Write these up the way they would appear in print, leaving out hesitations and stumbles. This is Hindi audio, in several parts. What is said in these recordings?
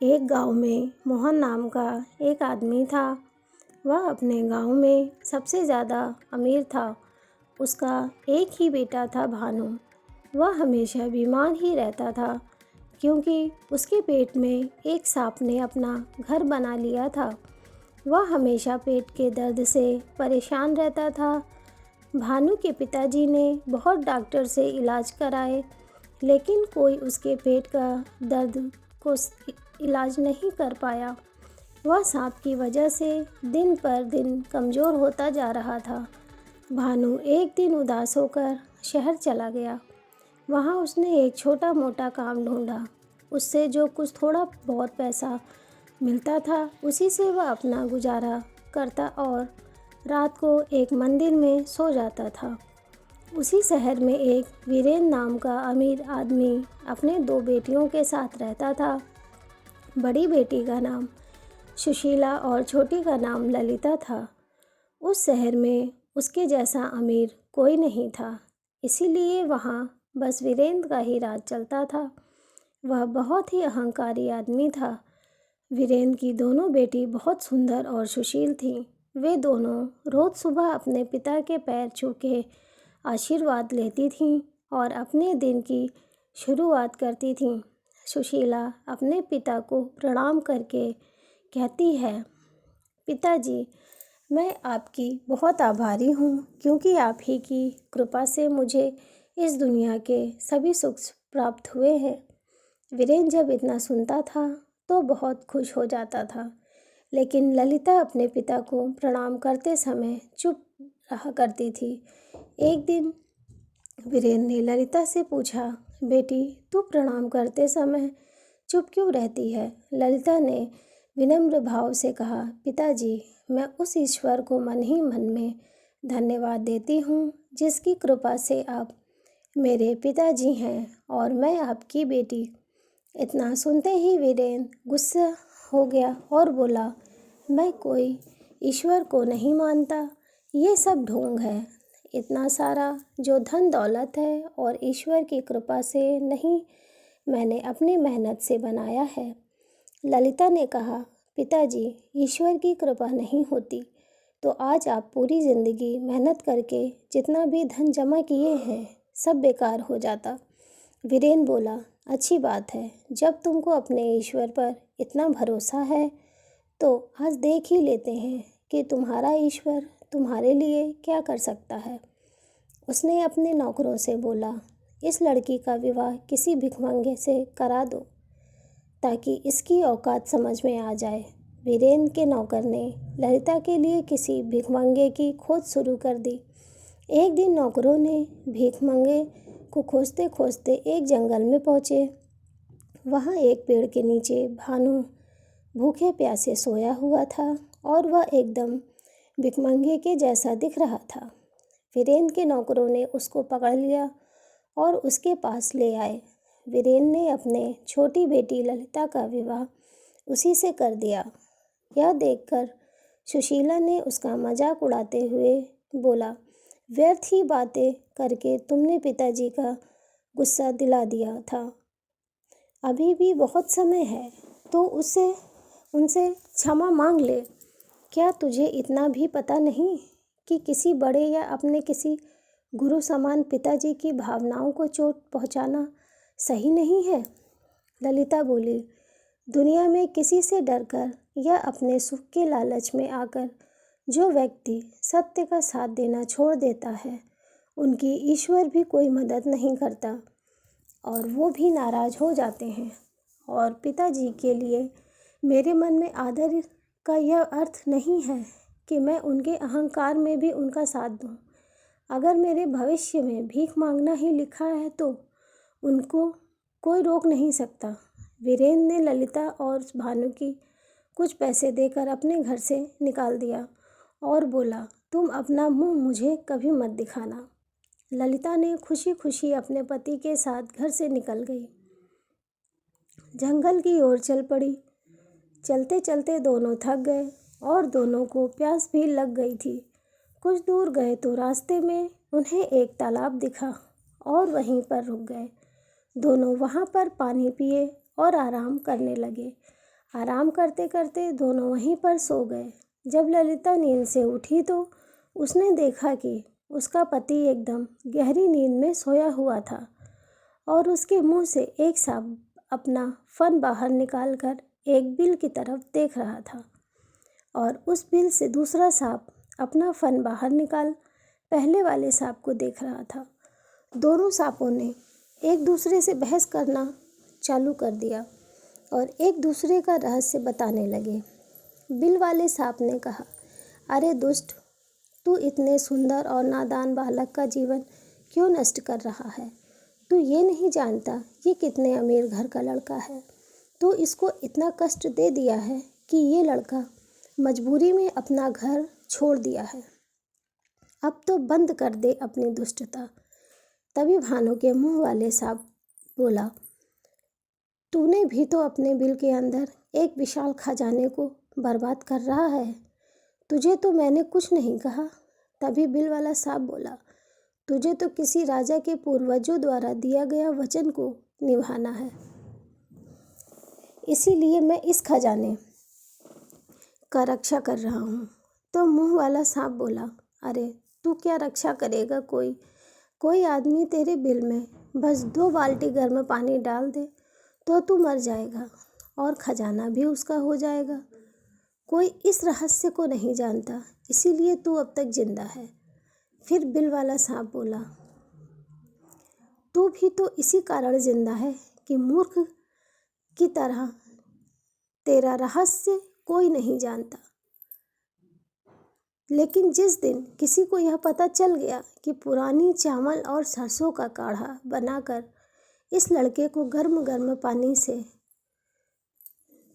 एक गांव में मोहन नाम का एक आदमी था। वह अपने गांव में सबसे ज़्यादा अमीर था। उसका एक ही बेटा था भानु। वह हमेशा बीमार ही रहता था क्योंकि उसके पेट में एक सांप ने अपना घर बना लिया था। वह हमेशा पेट के दर्द से परेशान रहता था। भानु के पिताजी ने बहुत डॉक्टर से इलाज कराए, लेकिन कोई उसके पेट का दर्द को इलाज नहीं कर पाया। वह सांप की वजह से दिन पर दिन कमज़ोर होता जा रहा था। भानु एक दिन उदास होकर शहर चला गया। वहाँ उसने एक छोटा मोटा काम ढूंढा। उससे जो कुछ थोड़ा बहुत पैसा मिलता था उसी से वह अपना गुजारा करता और रात को एक मंदिर में सो जाता था। उसी शहर में एक वीरेन नाम का अमीर आदमी अपने 2 बेटियों के साथ रहता था। बड़ी बेटी का नाम सुशीला और छोटी का नाम ललिता था। उस शहर में उसके जैसा अमीर कोई नहीं था, इसीलिए वहाँ बस वीरेंद्र का ही राज चलता था। वह बहुत ही अहंकारी आदमी था। वीरेंद्र की दोनों बेटी बहुत सुंदर और सुशील थीं। वे दोनों रोज़ सुबह अपने पिता के पैर छू के आशीर्वाद लेती थीं और अपने दिन की शुरुआत करती थीं। सुशीला अपने पिता को प्रणाम करके कहती है, पिताजी, मैं आपकी बहुत आभारी हूँ क्योंकि आप ही की कृपा से मुझे इस दुनिया के सभी सुख प्राप्त हुए हैं। वीरेन जब इतना सुनता था तो बहुत खुश हो जाता था, लेकिन ललिता अपने पिता को प्रणाम करते समय चुप रहा करती थी। एक दिन वीरेन ने ललिता से पूछा, बेटी, तू प्रणाम करते समय चुप क्यों रहती है? ललिता ने विनम्र भाव से कहा, पिताजी, मैं उस ईश्वर को मन ही मन में धन्यवाद देती हूँ जिसकी कृपा से आप मेरे पिताजी हैं और मैं आपकी बेटी। इतना सुनते ही वीरेन गुस्सा हो गया और बोला, मैं कोई ईश्वर को नहीं मानता। ये सब ढोंग है। इतना सारा जो धन दौलत है और ईश्वर की कृपा से नहीं, मैंने अपनी मेहनत से बनाया है। ललिता ने कहा, पिताजी, ईश्वर की कृपा नहीं होती तो आज आप पूरी ज़िंदगी मेहनत करके जितना भी धन जमा किए हैं सब बेकार हो जाता। वीरेन बोला, अच्छी बात है, जब तुमको अपने ईश्वर पर इतना भरोसा है तो आज देख ही लेते हैं कि तुम्हारा ईश्वर तुम्हारे लिए क्या कर सकता है। उसने अपने नौकरों से बोला, इस लड़की का विवाह किसी भिखमंगे से करा दो ताकि इसकी औकात समझ में आ जाए। वीरेन के नौकर ने ललिता के लिए किसी भिखमंगे की खोज शुरू कर दी। एक दिन नौकरों ने भिखमंगे को खोजते खोजते एक जंगल में पहुँचे। वहाँ एक पेड़ के नीचे भानु भूखे प्यासे सोया हुआ था और वह एकदम भिखमंगे के जैसा दिख रहा था। वीरेन के नौकरों ने उसको पकड़ लिया और उसके पास ले आए। वीरेन ने अपने छोटी बेटी ललिता का विवाह उसी से कर दिया। यह देखकर सुशीला ने उसका मजाक उड़ाते हुए बोला, व्यर्थ ही बातें करके तुमने पिताजी का गुस्सा दिला दिया था। अभी भी बहुत समय है तो उनसे क्षमा मांग ले। क्या तुझे इतना भी पता नहीं कि किसी बड़े या अपने किसी गुरु समान पिताजी की भावनाओं को चोट पहुंचाना सही नहीं है? ललिता बोली, दुनिया में किसी से डरकर या अपने सुख के लालच में आकर जो व्यक्ति सत्य का साथ देना छोड़ देता है, उनकी ईश्वर भी कोई मदद नहीं करता और वो भी नाराज़ हो जाते हैं। और पिताजी के लिए मेरे मन में आदर का यह अर्थ नहीं है कि मैं उनके अहंकार में भी उनका साथ दूं। अगर मेरे भविष्य में भीख मांगना ही लिखा है तो उनको कोई रोक नहीं सकता। वीरेन ने ललिता और भानु की कुछ पैसे देकर अपने घर से निकाल दिया और बोला, तुम अपना मुंह मुझे कभी मत दिखाना। ललिता ने खुशी खुशी अपने पति के साथ घर से निकल गई। जंगल की ओर चल पड़ी। चलते चलते दोनों थक गए और दोनों को प्यास भी लग गई थी। कुछ दूर गए तो रास्ते में उन्हें एक तालाब दिखा और वहीं पर रुक गए। दोनों वहाँ पर पानी पिए और आराम करने लगे। आराम करते करते दोनों वहीं पर सो गए। जब ललिता नींद से उठी तो उसने देखा कि उसका पति एकदम गहरी नींद में सोया हुआ था और उसके मुंह से एक सांप अपना फन बाहर निकालकर एक बिल की तरफ देख रहा था और उस बिल से दूसरा सांप अपना फन बाहर निकाल पहले वाले सांप को देख रहा था। दोनों सांपों ने एक दूसरे से बहस करना चालू कर दिया और एक दूसरे का रहस्य बताने लगे। बिल वाले सांप ने कहा, अरे दुष्ट, तू इतने सुंदर और नादान बालक का जीवन क्यों नष्ट कर रहा है? तू ये नहीं जानता ये कितने अमीर घर का लड़का है। तू इसको इतना कष्ट दे दिया है कि ये लड़का मजबूरी में अपना घर छोड़ दिया है। अब तो बंद कर दे अपनी दुष्टता। तभी भानु के मुंह वाले सांप बोला, तूने भी तो अपने बिल के अंदर एक विशाल खजाने को बर्बाद कर रहा है। तुझे तो मैंने कुछ नहीं कहा। तभी बिल वाला सांप बोला, तुझे तो किसी राजा के पूर्वजों द्वारा दिया गया वचन को निभाना है, इसीलिए मैं इस खजाने का रक्षा कर रहा हूँ। तो मुंह वाला सांप बोला, अरे तू क्या रक्षा करेगा? कोई आदमी तेरे बिल में बस 2 बाल्टी गर्म पानी डाल दे तो तू मर जाएगा और खजाना भी उसका हो जाएगा। कोई इस रहस्य को नहीं जानता, इसीलिए तू अब तक जिंदा है। फिर बिल वाला सांप बोला, तू भी तो इसी कारण जिंदा है कि मूर्ख की तरह तेरा रहस्य कोई नहीं जानता। लेकिन जिस दिन किसी को यह पता चल गया कि पुरानी चावल और सरसों का काढ़ा बनाकर इस लड़के को गर्म गर्म पानी से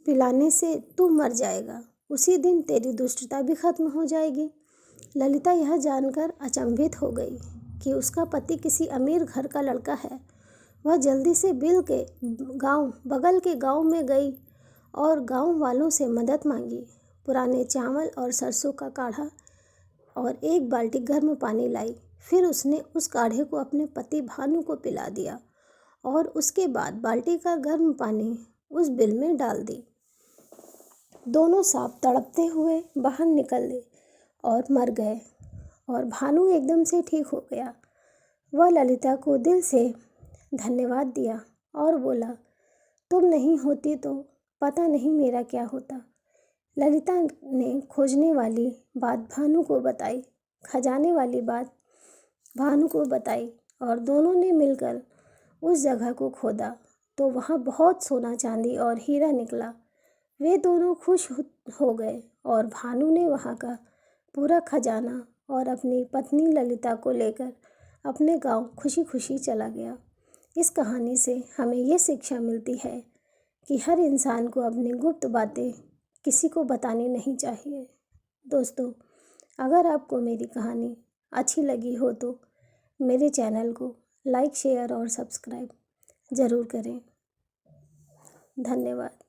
पिलाने से तू मर जाएगा, उसी दिन तेरी दुष्टता भी खत्म हो जाएगी। ललिता यह जानकर अचंभित हो गई कि उसका पति किसी अमीर घर का लड़का है। वह जल्दी से बिल के बगल के गांव में गई और गांव वालों से मदद मांगी। पुराने चावल और सरसों का काढ़ा और 1 बाल्टी गर्म पानी लाई। फिर उसने उस काढ़े को अपने पति भानु को पिला दिया और उसके बाद बाल्टी का गर्म पानी उस बिल में डाल दी। दोनों सांप तड़पते हुए बाहर निकल गए और मर गए और भानु एकदम से ठीक हो गया। वह ललिता को दिल से धन्यवाद दिया और बोला, तुम नहीं होती तो पता नहीं मेरा क्या होता। ललिता ने खोजने वाली बात भानु को बताई, खजाने वाली बात भानु को बताई और दोनों ने मिलकर उस जगह को खोदा तो वहाँ बहुत सोना चांदी और हीरा निकला। वे दोनों खुश हो गए और भानु ने वहाँ का पूरा खजाना और अपनी पत्नी ललिता को लेकर अपने गांव खुशी खुशी चला गया। इस कहानी से हमें ये शिक्षा मिलती है कि हर इंसान को अपनी गुप्त बातें किसी को बतानी नहीं चाहिए। दोस्तों, अगर आपको मेरी कहानी अच्छी लगी हो तो मेरे चैनल को लाइक, शेयर और सब्सक्राइब ज़रूर करें। धन्यवाद।